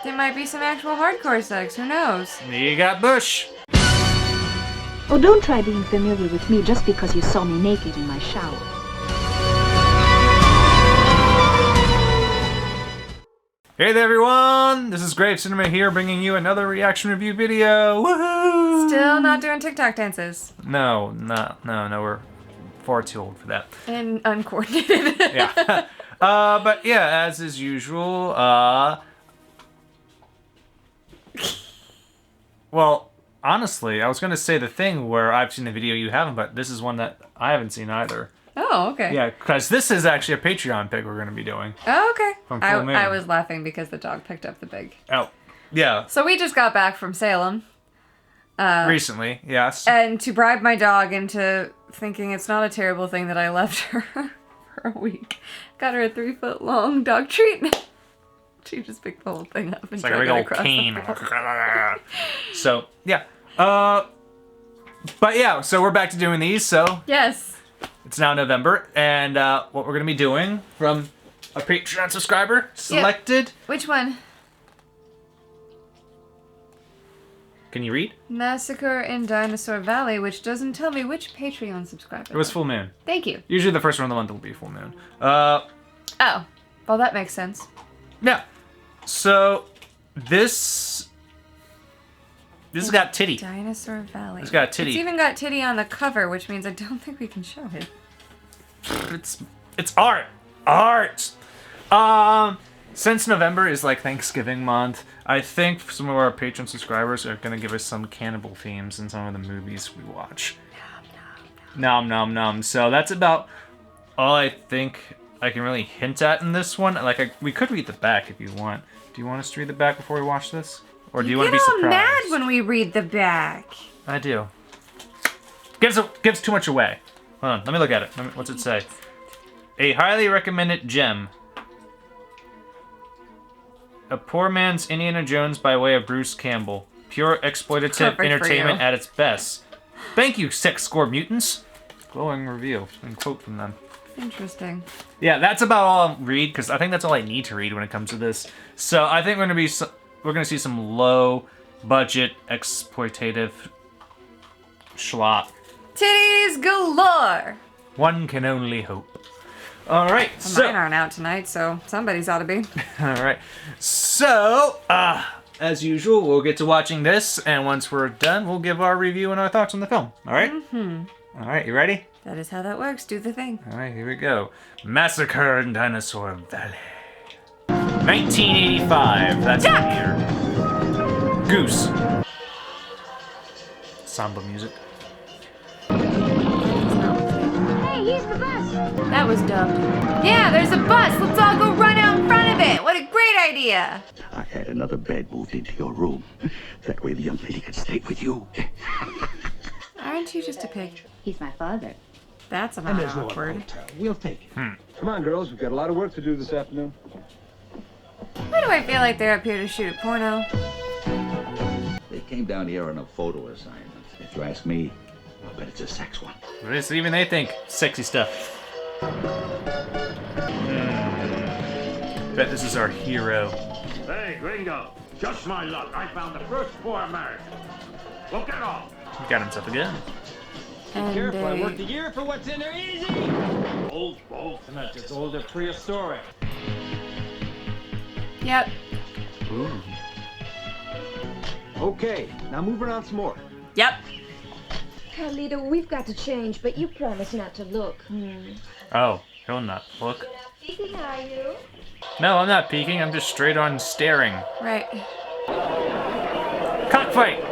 There might be some actual hardcore sex, who knows? You got Bush. Oh, don't try being familiar with me just because you saw me naked in my shower. Hey there, everyone! This is Grave Cinema here, bringing you another reaction review video. Woohoo! Still not doing TikTok dances. No, we're far too old for that. And uncoordinated. Yeah. But yeah, as is usual, well, honestly, I was gonna say the thing where I've seen the video you haven't, but this is one that I haven't seen either. Oh, okay. Yeah, because this is actually a Patreon pick we're gonna be doing. Oh, okay. From Full Moon. I was laughing because the dog picked up the big. Oh, yeah. So we just got back from Salem. Recently, yes. And to bribe my dog into thinking it's not a terrible thing that I left her for a week, got her a 3-foot-long dog treat. She just picked the whole thing up and it's like a big old cane. So, yeah. But yeah, so we're back to doing these, so. Yes. It's now November, and what we're going to be doing from a Patreon subscriber selected. Yep. Which one? Can you read? Massacre in Dinosaur Valley, which doesn't tell me which Patreon subscriber. It was Full Moon. Thank you. Usually the first one of the month will be Full Moon. Oh. Well, that makes sense. Yeah. So, this has got titty. Dinosaur Valley. It's got titty. It's even got titty on the cover, which means I don't think we can show it. It's art. Art! Since November is like Thanksgiving month, I think some of our Patreon subscribers are gonna give us some cannibal themes in some of the movies we watch. Nom nom nom. So that's about all I think I can really hint at in this one. Like, we could read the back if you want. Do you want us to read the back before we watch this? Or do you want to be surprised? You get all mad when we read the back. I do. Gives too much away. Hold on, let me look at it. What's it say? A highly recommended gem. A poor man's Indiana Jones by way of Bruce Campbell. Pure exploitative entertainment at its best. Thank you, sex score mutants. Glowing review and quote from them. Interesting. Yeah, that's about all I'll read, because I think that's all I need to read when it comes to this. So I think we're gonna see some low budget exploitative schlop. Titties galore. One can only hope. All right, well, mine aren't out tonight, so somebody's ought to be. All right, so as usual, we'll get to watching this, and once we're done, we'll give our review and our thoughts on the film. All right. All right, you ready? That is how that works. Do the thing. All right, here we go. Massacre in Dinosaur Valley. 1985. That's the year. Goose. Samba music. Hey, here's the bus! That was dubbed. Yeah, there's a bus. Let's all go run out in front of it. What a great idea. I had another bed moved into your room. That way the young lady could stay with you. Aren't you just a pig? He's my father. That's not awkward. We'll take it. Come on, girls. We've got a lot of work to do this afternoon. Why do I feel like they're up here to shoot a porno? They came down here on a photo assignment. If you ask me, I'll bet it's a sex one. What is even they think? Sexy stuff. Bet this is our hero. Hey, Gringo. Just my luck. I found the first 4 Americans. Well, get off. He got himself a gun. And Careful, I worked a year for what's in there. Easy! Old boats, and not just older, prehistoric. Yep. Ooh. Okay, now move around some more. Yep. Carlito, we've got to change, but you promised not to look. Oh, he'll not look. Peeking, are you? No, I'm not peeking. I'm just straight on staring. Right. Cockfight!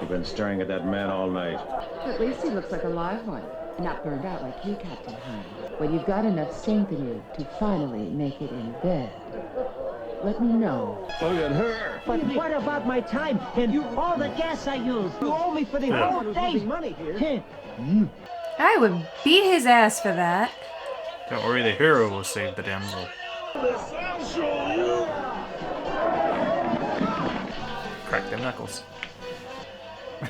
You've been staring at that man all night. At least he looks like a live one, not burned out like you, Captain Hunt. When you've got enough strength in you to finally make it in bed, let me know. Look at her. But what about my time and all the gas I used? You owe me for the whole thing. Money here. I would beat his ass for that. Don't worry, the hero will save the damsel. Crack them knuckles.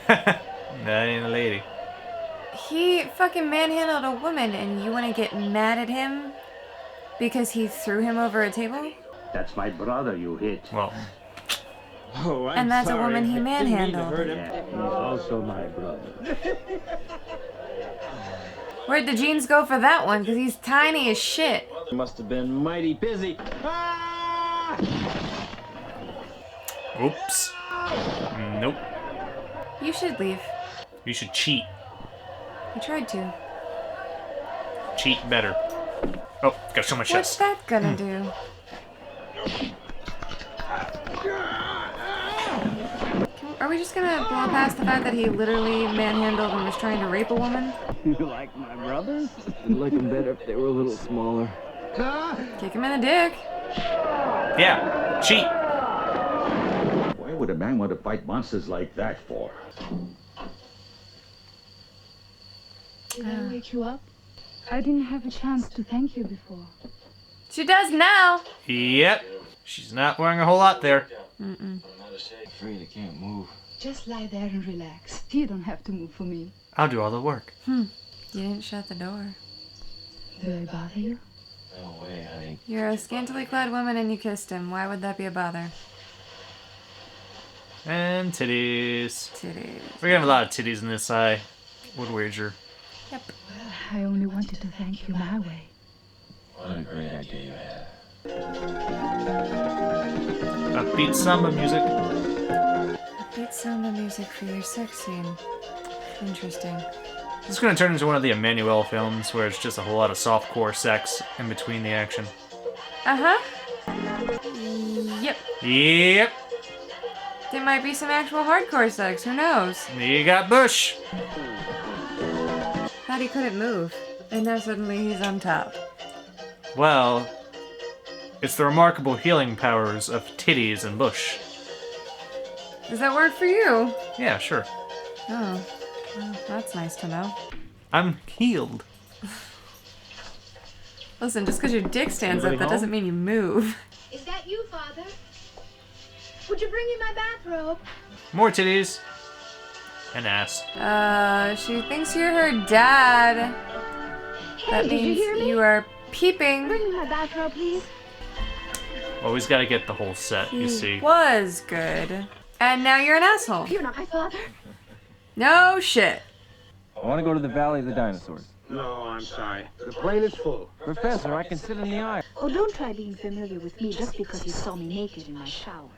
That ain't a lady. He fucking manhandled a woman and you want to get mad at him because he threw him over a table? That's my brother you hit. Well, Oh, I'm And that's a sorry. woman he I didn't mean to manhandled. hurt him. Yeah, he's also my brother. Where'd the jeans go for that one? Because he's tiny as shit. Must have been mighty busy. Ah! oops. Nope. You should leave. You should cheat. I tried to. Cheat better. Oh, gotta show my What's chest. that gonna do? Are we just gonna blow past the fact that he literally manhandled and was trying to rape a woman? You like my brothers? I'd like them better if they were a little smaller. Kick him in the dick. Yeah, cheat. Why would a man want to fight monsters like that for? Did I wake you up? I didn't have a chance to thank you before. She does now. Yep. She's not wearing a whole lot there. Afraid I can't move. Just lie there and relax. You don't have to move for me. I'll do all the work. You didn't shut the door. Do I bother you? No way, honey. You're a scantily clad woman and you kissed him. Why would that be a bother? And titties. Titties. We're gonna have a lot of titties in this, I would wager. Yep. I only wanted to thank you my way. What a great idea you have. Upbeat samba music. Upbeat samba music for your sex scene. Interesting. This is gonna turn into one of the Emmanuel films where it's just a whole lot of softcore sex in between the action. Uh-huh. Yep. Yep. There might be some actual hardcore sex. Who knows? You got Bush. Thought he couldn't move. And now suddenly he's on top. Well, it's the remarkable healing powers of titties and Bush. Does that work for you? Yeah, sure. Oh. Well, that's nice to know. I'm healed. Listen, just because your dick stands up, that doesn't mean you move. Is that you, Father? Would you bring me my bathrobe? More titties. And ass. She thinks you're her dad. That Hey, did you means hear me? you are peeping. Bring me my bathrobe, please. Always gotta get the whole set, you see. Was good. And now you're an asshole. You're not my father. No shit. I want to go to the Valley of the Dinosaurs. No, I'm sorry. The plane is full. Professor, I can sit in the aisle. Oh, don't try being familiar with me just because you saw me naked in my shower.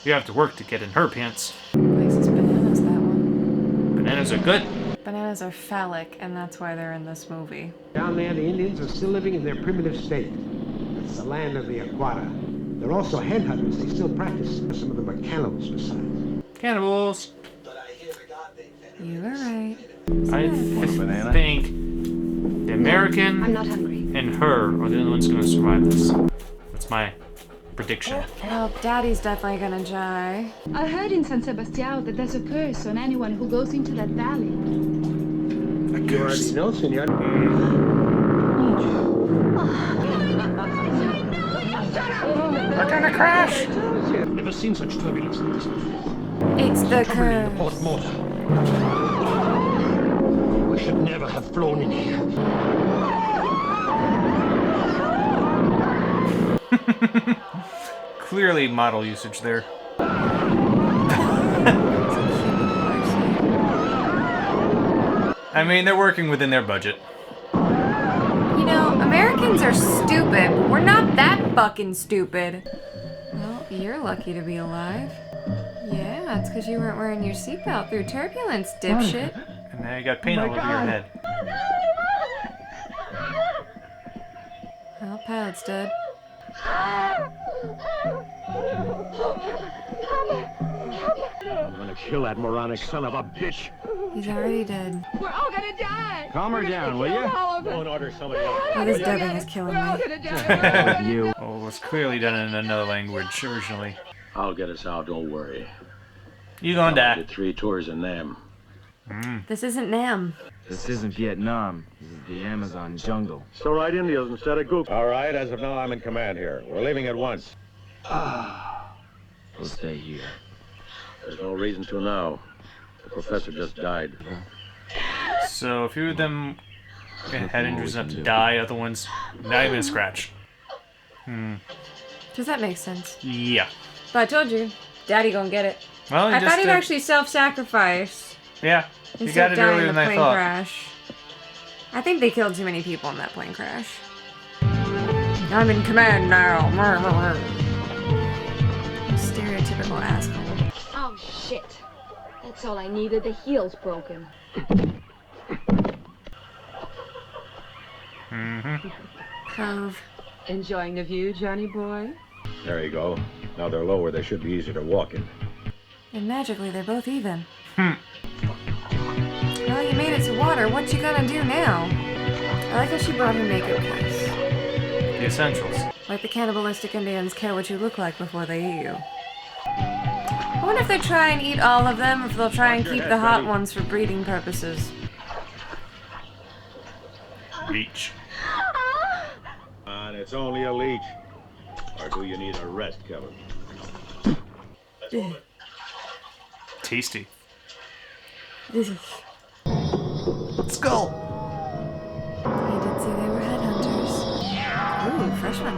You have to work to get in her pants. Likes his bananas, that one. Bananas are good. Bananas are phallic, and that's why they're in this movie. Down there, the Indians are still living in their primitive state. It's the land of the Aquata. They're also headhunters. They still practice. Some of them are cannibals besides. Cannibals. You were right. I think the American I'm not hungry. and her are the only ones going to survive this. That's my prediction. Well, Daddy's definitely gonna die. I heard in San Sebastião that there's a curse on anyone who goes into that valley. You already know, senor. We're gonna crash! I've never seen such turbulence like this before. It's the curse. Port Mortar. We should never have flown in here. Clearly model usage there. I mean, they're working within their budget. You know, Americans are stupid, but we're not that fucking stupid. Well, you're lucky to be alive. Yeah, it's because you weren't wearing your seatbelt through turbulence, dipshit. And now you got paint all over your head. Well, pilot's dead. I'm gonna kill that moronic son of a bitch. He's already dead. We're all gonna die! Calm her down, will you? Go and order somebody else. Oh, this dubbing is killing me. gonna die! You. Oh, it was clearly done in another language originally. I'll get us out, don't worry. You gonna die. Did 3 tours in them. This isn't Nam. This isn't Vietnam. This is the Amazon jungle. So right Indians instead of goop. All right, as of now, I'm in command here. We're leaving at once. We'll stay here. There's no reason to now. The professor just died. So a few of them had injuries enough to die, other ones not even a scratch. Does that make sense? Yeah. But I told you, Daddy gonna get it. Well, I thought he'd actually self-sacrifice. Yeah. You Instead got of it dying earlier in than the I plane thought. crash. I think they killed too many people in that plane crash. I'm in command now. Stereotypical asshole. Oh, shit. That's all I needed. The heel's broken. Cove. Enjoying the view, Johnny boy? There you go. Now they're lower, they should be easier to walk in. And magically, they're both even. Well, you made it to water. What you gonna do now? I like how she brought her makeup case. The essentials. Like the cannibalistic Indians care what you look like before they eat you. I wonder if they try and eat all of them, or if they'll try and keep the hot ones for breeding purposes. Leech. And it's only a leech. Or do you need a rest, Kevin? Tasty. Let's go. I did say they were headhunters. Ooh, fresh one.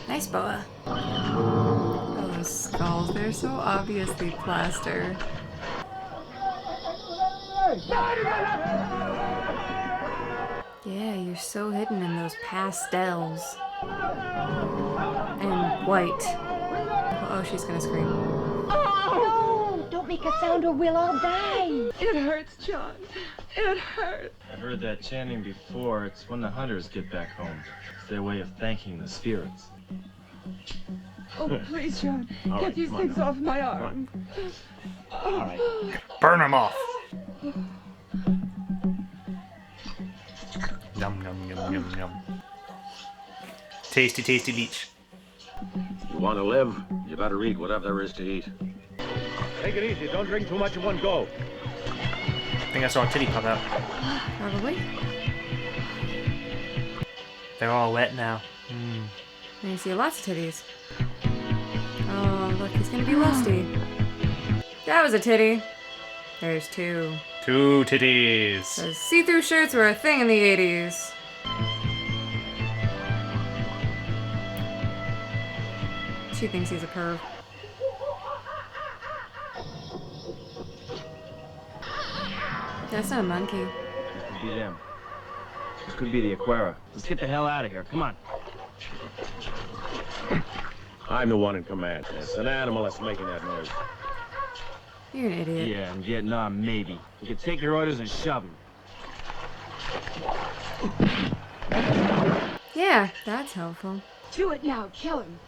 Nice boa. Oh, those skulls. They're so obviously plaster. Yeah, you're so hidden in those pastels. And white. Oh, she's gonna scream. No! Don't make a sound or we'll all die. It hurts, John. It hurts. I've heard that chanting before. It's when the hunters get back home. It's their way of thanking the spirits. Oh, please, John. All Get right, these come on things now. off my arm. All right. Burn them off. Yum, yum, yum, yum, yum. Tasty, tasty leech. You want to live, you better eat whatever there is to eat. Take it easy. Don't drink too much in one go. I think I saw a titty pop out. Probably. They're all wet now. And you see lots of titties. Oh, look, he's gonna be lusty. That was a titty. There's two. Two titties. Those see-through shirts were a thing in the 80s. She thinks he's a perv. That's not a monkey. This could be them. This could be the Aquara. Let's get the hell out of here. Come on. I'm the one in command. It's an animal that's making that noise. You're an idiot. Yeah, in Vietnam, maybe. You could take your orders and shove them. Yeah, that's helpful. Do it now. Kill him.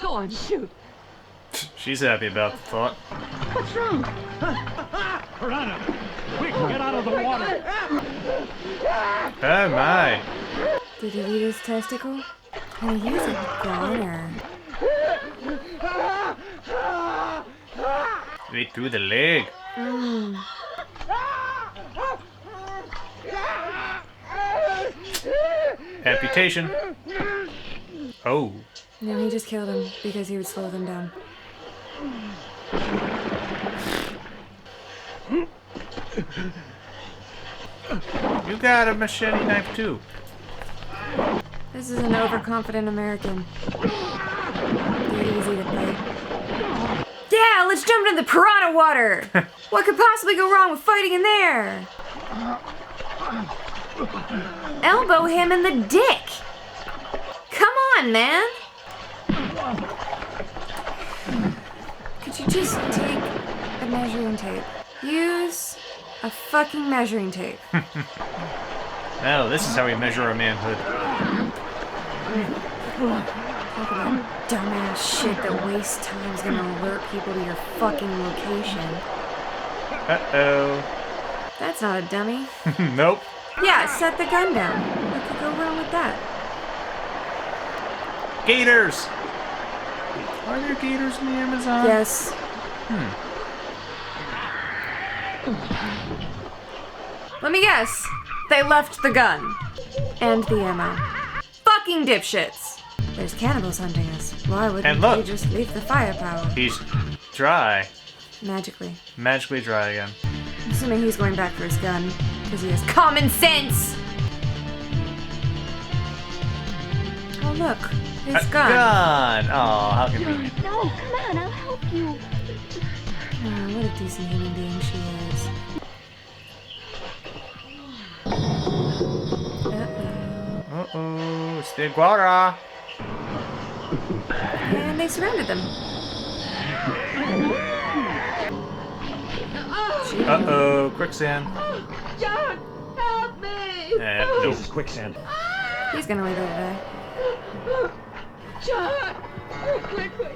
Go on, shoot. She's happy about the thought. What's wrong? Piranha! Quick, get out of the water! Oh my. Did he eat his testicle? And he's a goner. Right through the leg. Amputation. Oh. No, he just killed him because he would slow them down. You got a machete knife too. This is an overconfident American. They're easy to fight. Yeah, let's jump into the piranha water! What could possibly go wrong with fighting in there? Elbow him in the dick! Come on, man! Could you just take a measuring tape? Use a fucking measuring tape. Oh, this is how we measure our manhood. Talk about dumbass shit that wastes time is gonna alert people to your fucking location. Uh-oh. That's not a dummy. Nope. Yeah, set the gun down. What could go wrong with that? Gators! Are there gators in the Amazon? Yes. Let me guess. They left the gun. And the ammo. Fucking dipshits! There's cannibals hunting us. Why wouldn't And look. they just leave the firepower? He's dry. Magically. Magically dry again. I'm assuming he's going back for his gun. Because he has common sense! Oh, Oh, look. A It's gone. gun! Oh, how convenient. No, come on, I'll help you. Oh, what a decent human being she is. Uh-oh. Uh-oh, it's the iguana. And they surrounded them. Uh-oh, quicksand. John, help me! Nope. This is quicksand. He's gonna leave her today. John! Quickly!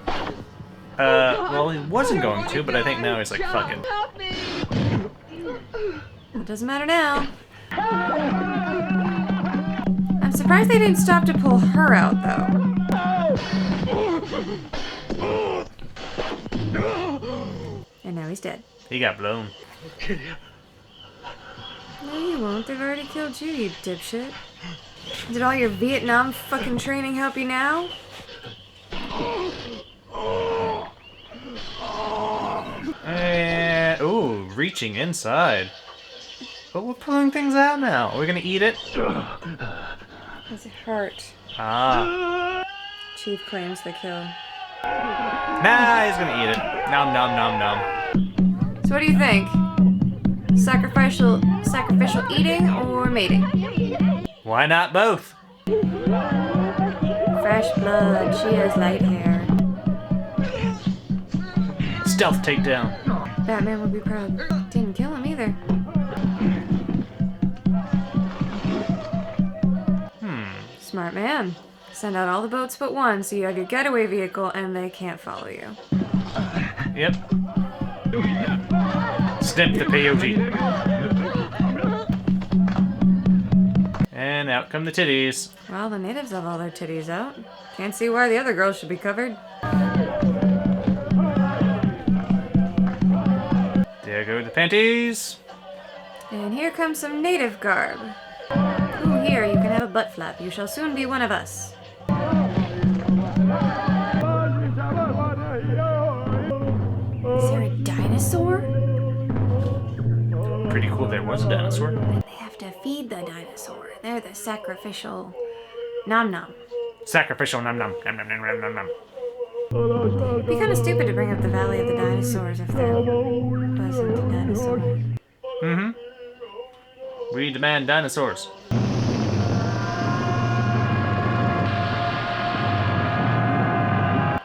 Well, he wasn't going to, but I think now he's like, fuck it. Help me! It doesn't matter now. I'm surprised they didn't stop to pull her out, though. And now he's dead. He got blown. No, you won't. They've already killed you, you dipshit. Did all your Vietnam fucking training help you now? And, ooh, reaching inside. But we're pulling things out now. Are we gonna eat it? His heart. Ah. Chief claims the kill. Nah, he's gonna eat it. Nom nom nom nom. So what do you think? Sacrificial eating or mating? Why not both? Fresh blood. She has light hair. Stealth takedown. Batman would be proud. Didn't kill him either. Smart man. Send out all the boats but one, so you have your getaway vehicle and they can't follow you. Yep. Snip the peyote. And out come the titties. Well, the natives have all their titties out. Can't see why the other girls should be covered. There go the panties. And here comes some native garb. Ooh, here, you can have a butt flap. You shall soon be one of us. Is there a dinosaur? Pretty cool there was a dinosaur. Then they have to feed the dinosaur. They're the sacrificial nom-nom. Sacrificial nom nom nom nom nom nom nom. It'd be kind of stupid to bring up the Valley of the Dinosaurs if there wasn't a dinosaur. Mm-hmm. We demand dinosaurs.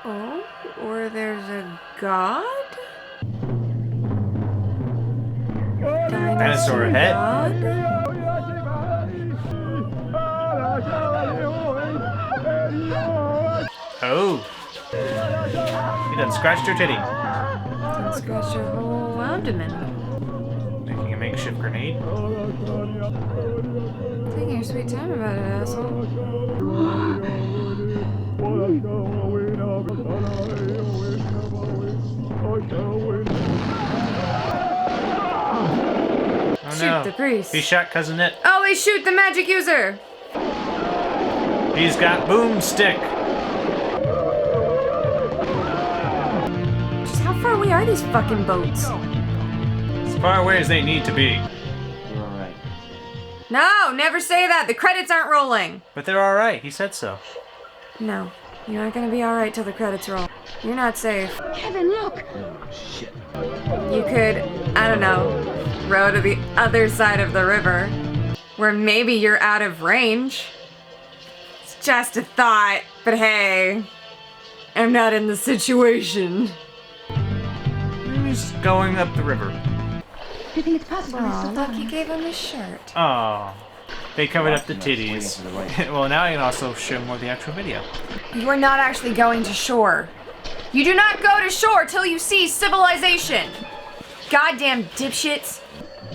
Oh, or there's a god? Dinosaur head. God? Oh. You done scratched your titty. Didn't scratch your whole abdomen. Making a makeshift grenade. Taking your sweet time about it, asshole. Oh Shoot no. the priest. He shot Cousin Nit. Oh, he shoot the magic user! He's got boomstick. Just how far away are these fucking boats? As far away as they need to be. We're alright. No, never say that. The credits aren't rolling. But they're alright. He said so. No, you're not gonna be alright till the credits roll. You're not safe. Kevin, look! Shit. You could, I don't know, row to the other side of the river, where maybe you're out of range. It's just a thought, but hey, I'm not in the situation. He's going up the river. Do you think it's possible? Oh, look, he gave him his shirt. Oh. They covered up the Waiting titties. for the right. Well, now I can also show more of the actual video. You are not actually going to shore. You do not go to shore till you see civilization. Goddamn dipshits.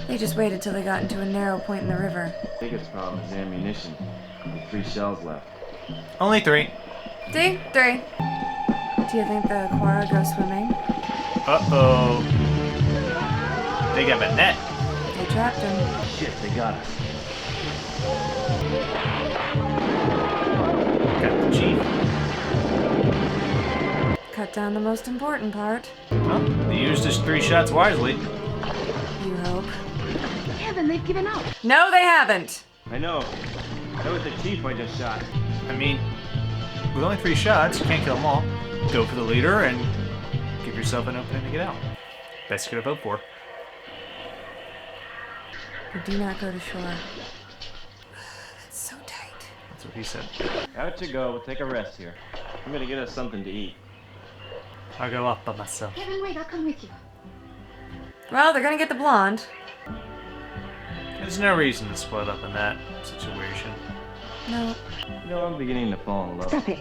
They just waited till they got into a narrow point in the river. Biggest problem is ammunition. Only 3 shells left. Only 3. See? 3. Do you think the koala goes swimming? Uh-oh. They got a net. They trapped him. Shit, they got us. Got the chief. Cut down the most important part. Well, he used his 3 shots wisely. You hope. Kevin, they've given up. No, they haven't. I know. That was the chief I just shot. I mean, with only 3 shots, you can't kill them all. Go for the leader and give yourself an opening to get out. Best you could have hoped for. But do not go to shore. That's so tight. That's what he said. Out you go. We'll take a rest here. I'm gonna get us something to eat. I'll go up by myself. Kevin, wait, I'll come with you. Well, they're gonna get the blonde. There's no reason to split up in that situation. No. You know, I'm beginning to fall in love. Stop it.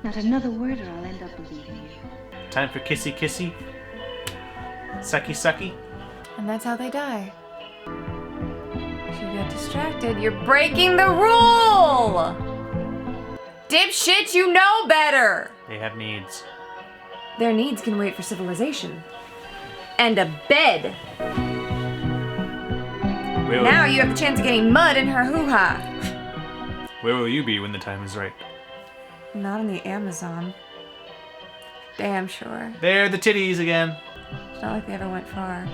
Not another word or I'll end up believing you. Time for kissy kissy. Sucky sucky. And that's how they die. She got distracted. You're breaking the rule! Dipshit, you know better! They have needs. Their needs can wait for civilization. And a bed. Now you have the chance of getting mud in her hoo-ha. Where will you be when the time is right? Not in the Amazon. Damn sure. There, the titties again. It's not like they ever went far.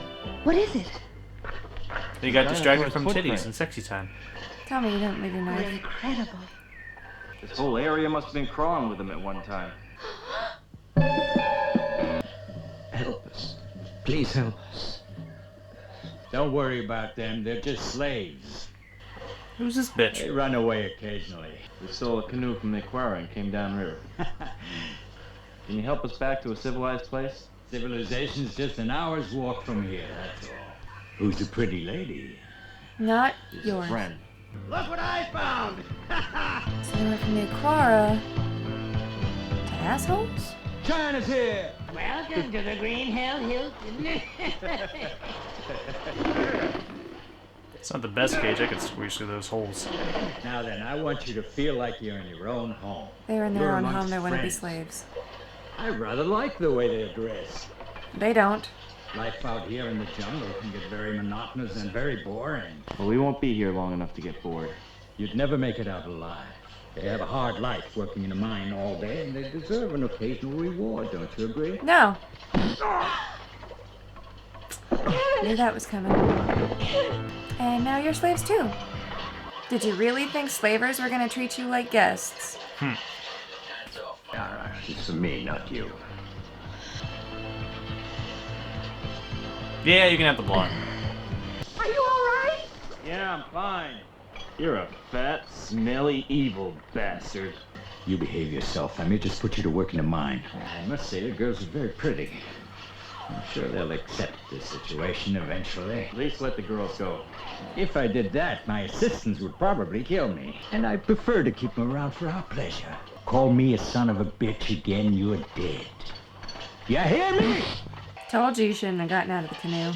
What is it? They got distracted from Footprint. titties and sexy time. Tell me you didn't leave your What knife. incredible. This whole area must have been crawling with them at one time. Help us. Please help us. Don't worry about them. They're just slaves. Who's this bitch? They run away occasionally. We stole a canoe from the Aquara and came downriver. Can you help us back to a civilized place? Civilization's just an hour's walk from here, that's all. Who's the pretty lady? Not She's yours. a friend. Look what I found! So they went from the Aquara to assholes? China's here! Welcome to the Green Hell Hilton. It's not the best cage. I could squeeze through those holes. Now then, I want you to feel like you're in your own home. They were in their You're own amongst home, they wouldn't be friends. slaves. I rather like the way they dress. They don't. Life out here in the jungle can get very monotonous and very boring. Well, we won't be here long enough to get bored. You'd never make it out alive. They have a hard life working in a mine all day, and they deserve an occasional reward, don't you agree? No. Knew that was coming. And now you're slaves too. Did you really think slavers were gonna treat you like guests? It's me, not you. Yeah, you can have the blonde. Are you all right? Yeah, I'm fine. You're a fat, smelly, evil bastard. You behave yourself. I may just put you to work in the mine. I must say, the girls are very pretty. I'm sure they'll accept this situation eventually. At least let the girls go. If I did that, my assistants would probably kill me. And I prefer to keep them around for our pleasure. Call me a son of a bitch again, you're dead. You hear me? Told you you shouldn't have gotten out of the canoe.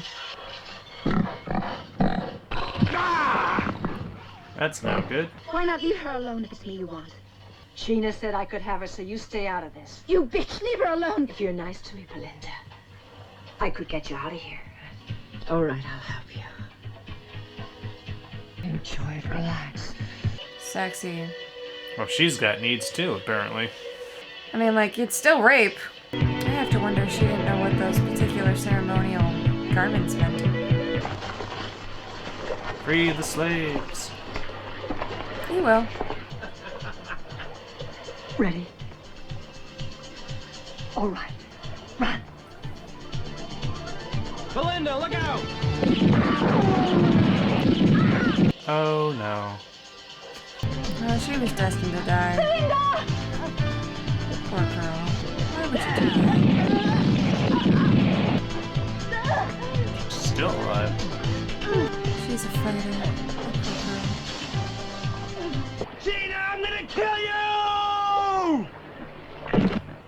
That's no good. Why not leave her alone if it's me you want? Sheena said I could have her, so you stay out of this. You bitch, leave her alone. If you're nice to me, Belinda, I could get you out of here. All right, I'll help you. Enjoy it, relax. Sexy. Well, she's got needs too, apparently. I mean, like, it's still rape. I have to wonder if she didn't know what those particular ceremonial garments meant. Free the slaves. You will. Ready? All right. Run. Belinda, look out! Oh no. Well, she was destined to die. Poor girl. Why would you do that? Still alive. She's a fighter. Gina, I'm gonna kill you!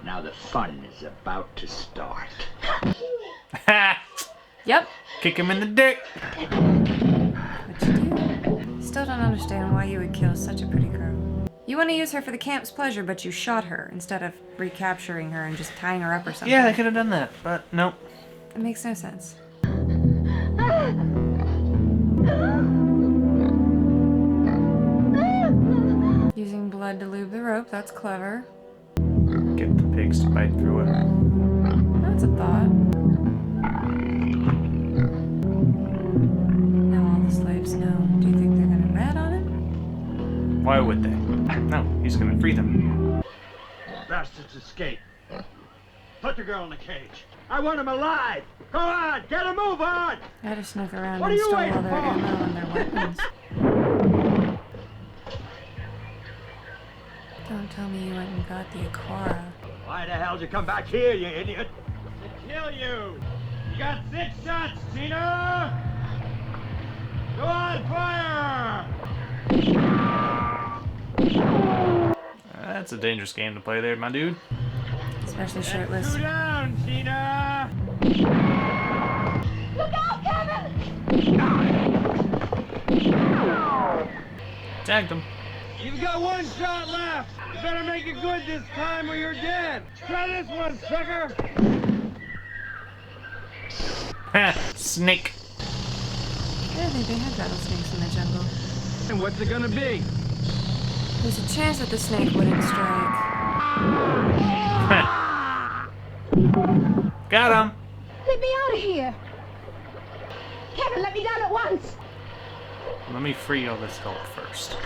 Now the fun is about to start. Ha! Yep. Kick him in the dick. What'd you do? Still don't understand why you would kill such a pretty girl. You want to use her for the camp's pleasure, but you shot her instead of recapturing her and just tying her up or something. Yeah, I could have done that, but nope. It makes no sense. Using blood to lube the rope, that's clever. Get the pigs to bite through it. That's a thought. Now all the slaves know. Do you think they're gonna rat on him? Why would they? No, he's gonna free them. bastards escape. Put the girl in the cage. I want him alive. Go on, get a move on. I had to snuck around What are and you stole all waiting their for? ammo and their weapons. Don't tell me you went and got the Aquara. Why the hell did you come back here, you idiot? To kill you. You got 6 shots, Tina. Go on, fire. That's a dangerous game to play there, my dude. Especially shirtless. Two down, Tina. Look out, Kevin! Tagged him. You've got 1 shot left. You better make it good this time or you're dead. Try this one, sucker. Snake. Yeah, they had rattlesnakes in the jungle. And what's it gonna be? There's a chance that the snake wouldn't strike. Got him. Let me out of here. Kevin, let me down at once. Let me free all this help first.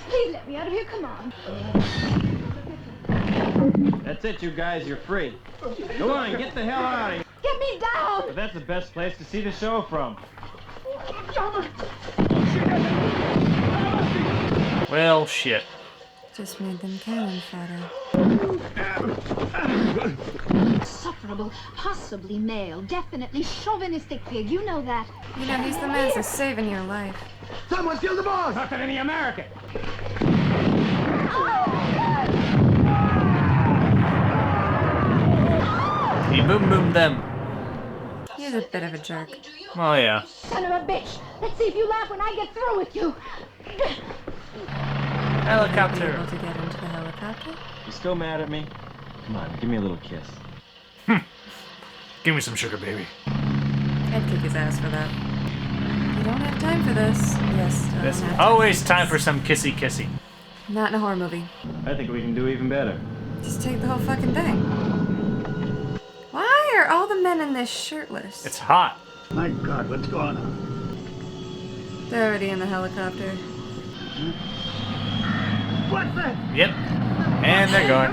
Please let me out of here. Come on. That's it, you guys. You're free. Go on, get the hell out of here. Get me down. But that's the best place to see the show from. Well, shit. Just made them cannon fodder. Insufferable, possibly male, definitely chauvinistic pig. You know that. You know, he's the man that's saving your life. Someone's killed the boss. Nothing any American. He boom boomed them. He's a bit of a jerk. Oh, yeah. Son of a bitch. Let's see if you laugh when I get through with you. Helicopter. Able to get into the helicopter? You still mad at me? Come on, give me a little kiss. Give me some sugar, baby. I'd kick his ass for that. You don't have time for this. Yes, I There's don't have always for time this. for some kissy kissy. Not in a horror movie. I think we can do even better. Just take the whole fucking thing. Why are all the men in this shirtless? It's hot. My God, what's going on? They're already in the helicopter. What's that? Yep. And they're going.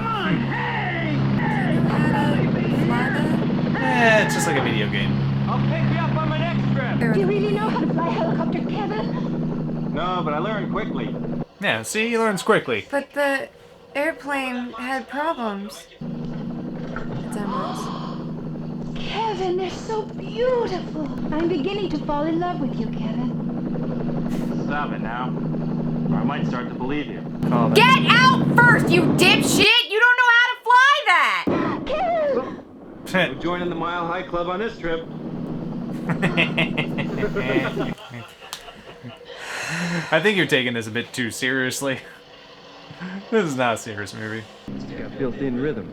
It's just like a video game. I'll pick you up on my next trip. Do you really know how to fly a helicopter, Kevin? No, but I learned quickly. Yeah, see, he learns quickly. But the airplane had problems. It's Emirates. Kevin, they're so beautiful. I'm beginning to fall in love with you, Kevin. Stop it now. Or I might start to believe you. Oh, Get out first, you dipshit! You don't know how to fly that! Kevin! We're joining the Mile High Club on this trip. I think you're taking this a bit too seriously. This is not a serious movie. It's got built-in rhythm.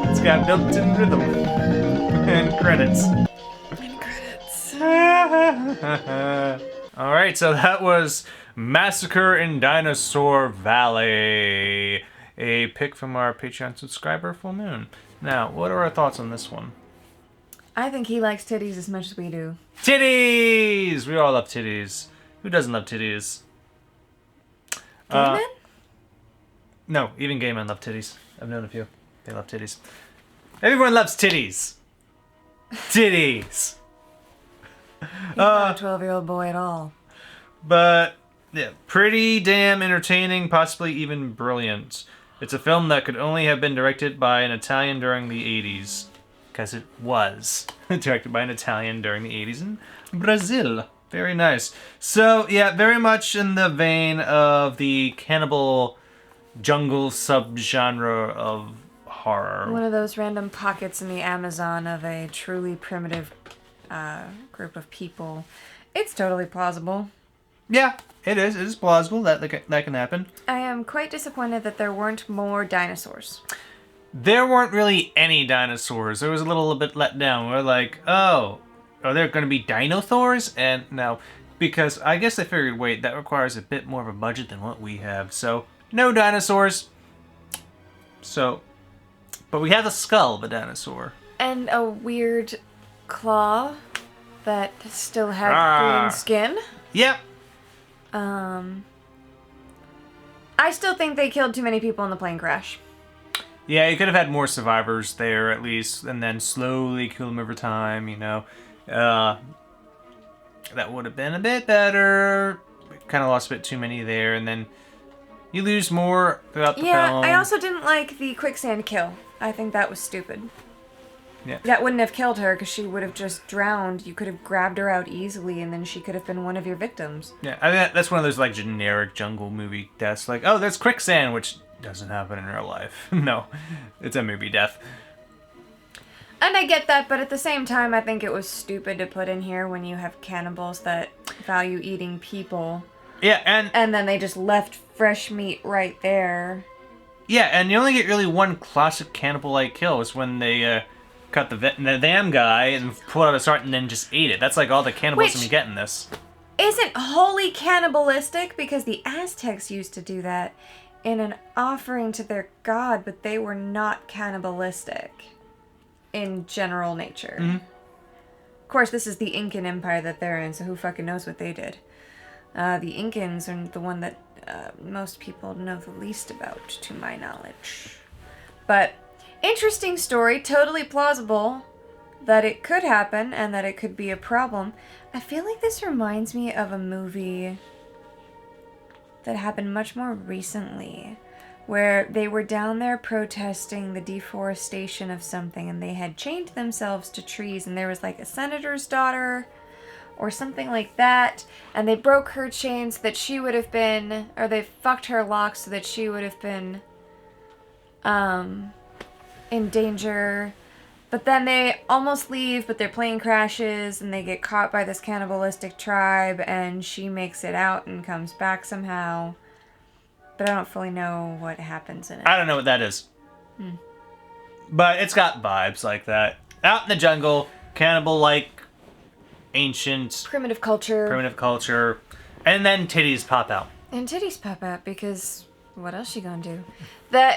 It's got built-in rhythm. And credits. Alright, so that was Massacre in Dinosaur Valley. A pick from our Patreon subscriber, Full Moon. Now, what are our thoughts on this one? I think he likes titties as much as we do. Titties! We all love titties. Who doesn't love titties? Gay men? No, even gay men love titties. I've known a few. They love titties. Everyone loves titties. Titties. He's not a 12-year-old boy at all. But, yeah, pretty damn entertaining, possibly even brilliant. It's a film that could only have been directed by an Italian during the 80s. Because it was directed by an Italian during the 80s in Brazil. Very nice. So, yeah, very much in the vein of the cannibal jungle subgenre of horror. One of those random pockets in the Amazon of a truly primitive group of people. It's totally plausible. Yeah, it is. It is plausible that can happen. I am quite disappointed that there weren't more dinosaurs. There weren't really any dinosaurs. There was a little bit let down. We're like, oh, are there going to be dinosaurs? And no, because I guess I figured, wait, that requires a bit more of a budget than what we have. So, no dinosaurs. So, but we have the skull of a dinosaur. And a weird claw that still had green skin. Yep. I I still think they killed too many people in the plane crash. Yeah, you could have had more survivors there at least, and then slowly kill them over time, you know. That would have been a bit better. Kind of lost a bit too many there, and then you lose more throughout the film. Yeah, I also didn't like the quicksand kill. I think that was stupid. Yeah. That wouldn't have killed her because she would have just drowned. You could have grabbed her out easily and then she could have been one of your victims. Yeah, I mean, that's one of those like generic jungle movie deaths. Like, oh, there's quicksand, which doesn't happen in real life. No, it's a movie death. And I get that, but at the same time, I think it was stupid to put in here when you have cannibals that value eating people. Yeah, and then they just left fresh meat right there. Yeah, and you only get really one classic cannibal-like kill. Is when they cut the damn guy and pulled out a sword and then just ate it. That's like all the cannibalism you get in this. Isn't wholly cannibalistic because the Aztecs used to do that in an offering to their god, but they were not cannibalistic in general nature. Mm-hmm. Of course, this is the Incan Empire that they're in, so who fucking knows what they did. The Incans are the one that most people know the least about, to my knowledge. But interesting story, totally plausible that it could happen and that it could be a problem. I feel like this reminds me of a movie that happened much more recently, where they were down there protesting the deforestation of something and they had chained themselves to trees, and there was like a senator's daughter or something like that, and they broke her chains so that she would have been, or they fucked her locks so that she would have been in danger. But then they almost leave, but their plane crashes and they get caught by this cannibalistic tribe, and she makes it out and comes back somehow. But I don't fully know what happens in it. I don't know what that is. But it's got vibes like that. Out in the jungle, cannibal-like, ancient... Primitive culture. And then titties pop out. And titties pop out because what else you gonna do?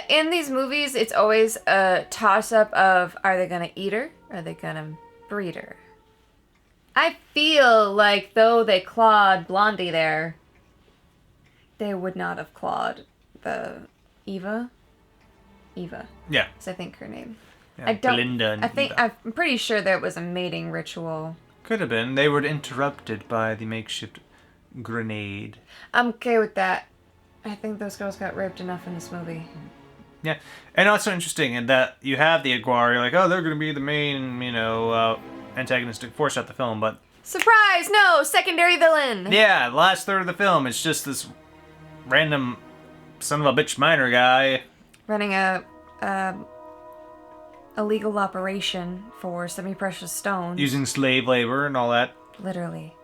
In these movies, it's always a toss-up of, are they gonna eat her? Or are they gonna breed her? I feel like though they clawed Blondie there, they would not have clawed the Eva. Yeah. Is I think her name. Yeah, Belinda and Eva. I'm pretty sure there was a mating ritual. Could have been. They were interrupted by the makeshift grenade. I'm okay with that. I think those girls got raped enough in this movie. Yeah. And also interesting in that you have the Aguar, you're like, oh, they're going to be the main, antagonistic force at the film, but... Surprise! No! Secondary villain! Yeah, the last third of the film, it's just this random son of a bitch miner guy. Running a illegal operation for semi-precious stones. Using slave labor and all that. Literally.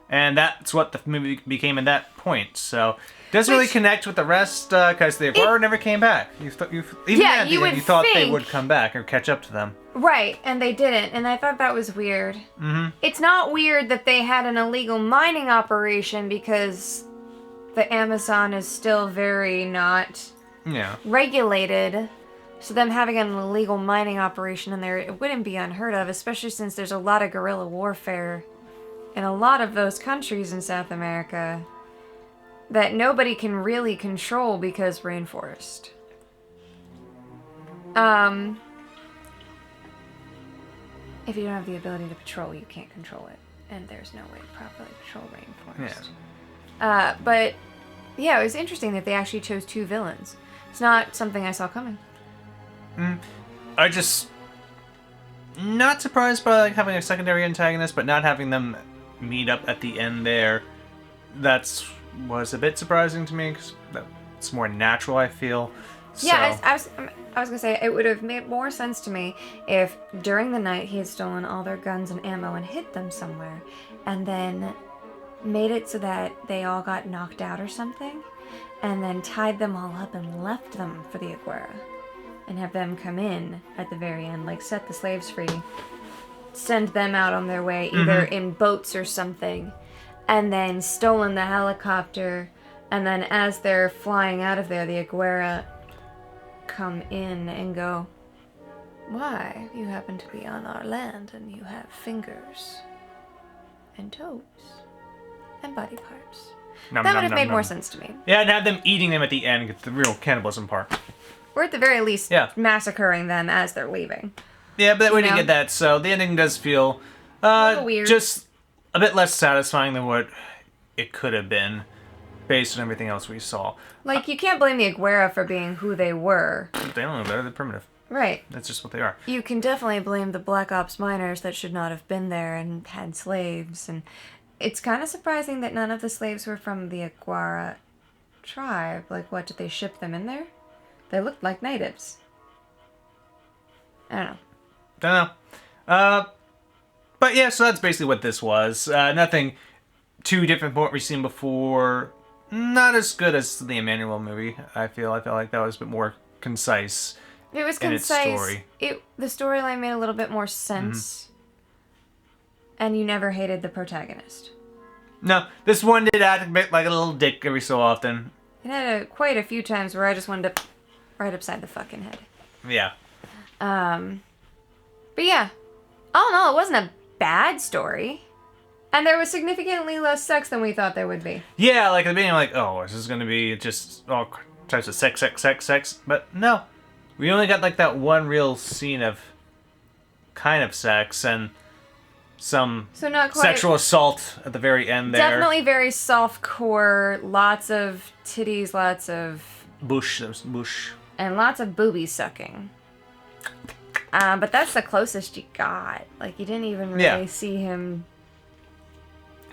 And that's what the movie became at that point, so... Doesn't really connect with the rest, because the Aguar never came back. You thought you thought they would come back or catch up to them. Right, and they didn't, and I thought that was weird. Mm-hmm. It's not weird that they had an illegal mining operation because the Amazon is still very not regulated. So them having an illegal mining operation in there, it wouldn't be unheard of, especially since there's a lot of guerrilla warfare in a lot of those countries in South America that nobody can really control because rainforest. If you don't have the ability to patrol, you can't control it. And there's no way to properly patrol rainforest. Yeah. But, yeah, it was interesting that they actually chose two villains. It's not something I saw coming. I just... Not surprised by like having a secondary antagonist, but not having them meet up at the end there. Was a bit surprising to me, because it's more natural, I feel. Yeah, I was gonna say, it would have made more sense to me if during the night he had stolen all their guns and ammo and hid them somewhere, and then made it so that they all got knocked out or something, and then tied them all up and left them for the Aguara, and have them come in at the very end, like set the slaves free, send them out on their way, either in boats or something, and then stolen the helicopter, and then as they're flying out of there, the Aguara come in and go, why? You happen to be on our land, and you have fingers, and toes, and body parts. Nom, that nom, would have nom, made nom. more sense to me. Yeah, and have them eating them at the end, get the real cannibalism part. Or at the very least, Yeah. massacring them as they're leaving. Yeah, but we You didn't know? get that, so the ending does feel little weird. just a bit less satisfying than what it could have been, based on everything else we saw. Like, you can't blame the Aguera for being who they were. They don't know better, they're primitive. Right. That's just what they are. You can definitely blame the Black Ops miners that should not have been there and had slaves. And it's kind of surprising that none of the slaves were from the Aguara tribe. Like, what, did they ship them in there? They looked like natives. I don't know. Don't know. But yeah, so that's basically what this was. Nothing too different from what we've seen before. Not as good as the Emmanuel movie, I feel. I felt like that was a bit more concise. It was in its concise. story. The storyline made a little bit more sense. And you never hated the protagonist. No, this one did act a bit like a little dick every so often. It had quite a few times where I just wanted to right upside the fucking head. Yeah. But yeah, all in all, it wasn't a bad story. And there was significantly less sex than we thought there would be. Yeah, like at the beginning, like, oh, is this going to be just all types of sex? But no. We only got like that one real scene of kind of sex and some So not quite sexual assault at the very end there. Definitely very soft-core, lots of titties, lots of... Bush. And lots of booby sucking. But that's the closest you got. Like, you didn't even really see him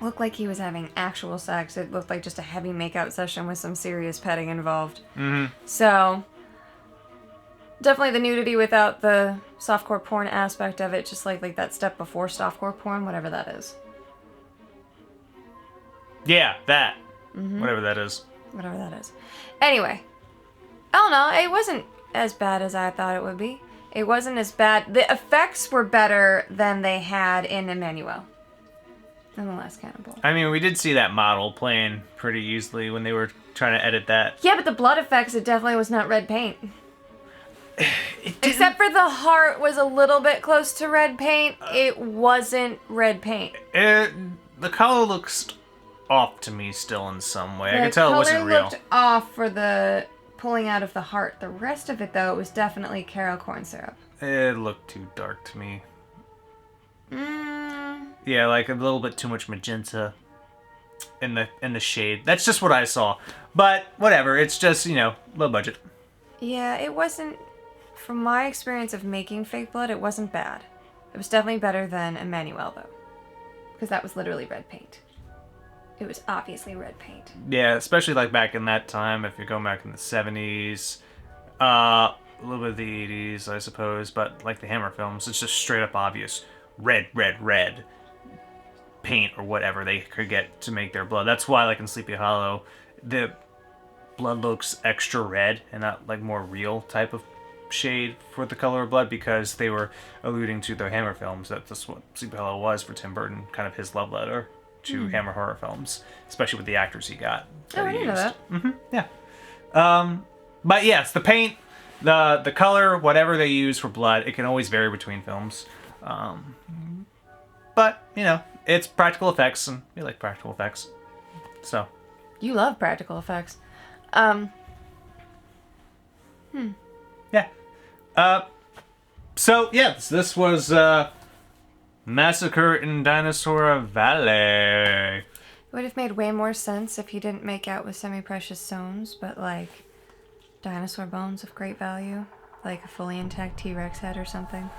look like he was having actual sex. It looked like just a heavy makeout session with some serious petting involved. Mm-hmm. So, definitely the nudity without the softcore porn aspect of it, just like that step before softcore porn, whatever that is. Yeah, that. Mm-hmm. Whatever that is. Whatever that is. Anyway, I don't know. It wasn't as bad as I thought it would be. It wasn't as bad. The effects were better than they had in Emmanuel. In The Last Cannibal. I mean, we did see that model playing pretty easily when they were trying to edit that. Yeah, but the blood effects, it definitely was not red paint. Except for the heart was a little bit close to red paint. It wasn't red paint. The color looks off to me still in some way. I The could tell it wasn't color real. looked off for the pulling out of the heart. The rest of it, though, it was definitely Caro corn syrup. It looked too dark to me. Yeah, like a little bit too much magenta in the shade. That's just what I saw. But whatever, it's just, low budget. Yeah, it wasn't, from my experience of making fake blood, it wasn't bad. It was definitely better than Emmanuel, though. Because that was literally red paint. It was obviously red paint. Yeah, especially like back in that time, if you're going back in the 70s, a little bit of the 80s, I suppose, but like the Hammer films, it's just straight up obvious. Red paint or whatever they could get to make their blood. That's why, like in Sleepy Hollow, the blood looks extra red and not like more real type of shade for the color of blood, because they were alluding to the Hammer films. That's what Sleepy Hollow was for Tim Burton, kind of his love letter to Hammer horror films, especially with the actors he got. Oh, I didn't know that. Yeah. But yes, the paint, the color, whatever they use for blood, it can always vary between films. But, it's practical effects, and we like practical effects. So. You love practical effects. Yeah. So, yes, this was Massacre in Dinosaur Valley. It would have made way more sense if he didn't make out with semi-precious stones, but like dinosaur bones of great value, like a fully intact T-Rex head or something.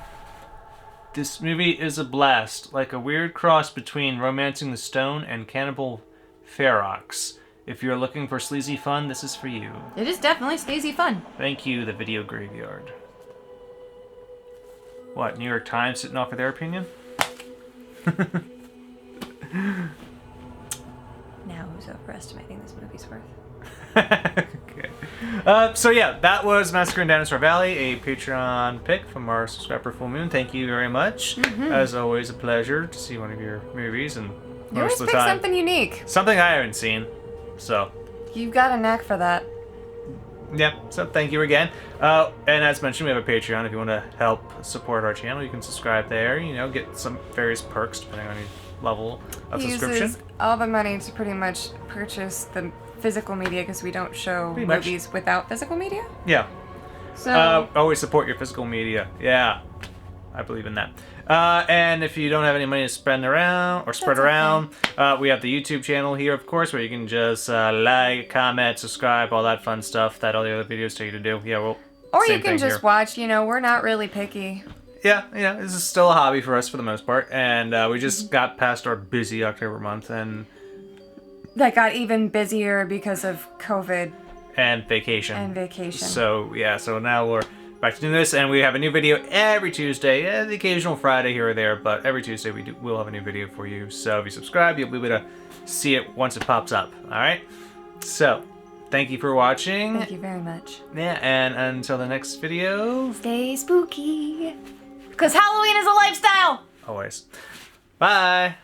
This movie is a blast, like a weird cross between Romancing the Stone and Cannibal Ferox. If you're looking for sleazy fun, this is for you. It is definitely sleazy fun. Thank you, the Video Graveyard. What, New York Times sitting off for their opinion? Now who's overestimating this movie's worth? Okay. So yeah, that was Massacre in Dinosaur Valley, a Patreon pick from our subscriber Full Moon. Thank you very much. As always, a pleasure to see one of your movies, and You always pick something unique. something I haven't seen. So You've got a knack for that. yeah, so thank you again. And as mentioned, we have a Patreon. If you want to help support our channel, you can subscribe there. Get some various perks depending on your level. a He subscription. uses all the money to pretty much purchase the physical media because we don't show Pretty much. movies without physical media. Yeah. So Always support your physical media. Yeah, I believe in that. And if you don't have any money to spend around or spread around, we have the YouTube channel here, of course, where you can just like, comment, subscribe, all that fun stuff that all the other videos tell you to do. Yeah, well, or same you can thing just here. watch. You know, we're not really picky. Yeah, this is still a hobby for us for the most part, and we just got past our busy October month and That got even busier because of COVID vacation. and vacation. So yeah, so now we're back to doing this, and we have a new video every Tuesday, the occasional Friday here or there, but every Tuesday we'll have a new video for you. So if you subscribe, you'll be able to see it once it pops up. All right. So thank you for watching. Thank you very much. Yeah, and until the next video, Stay spooky. Because Halloween is a lifestyle! always. Bye.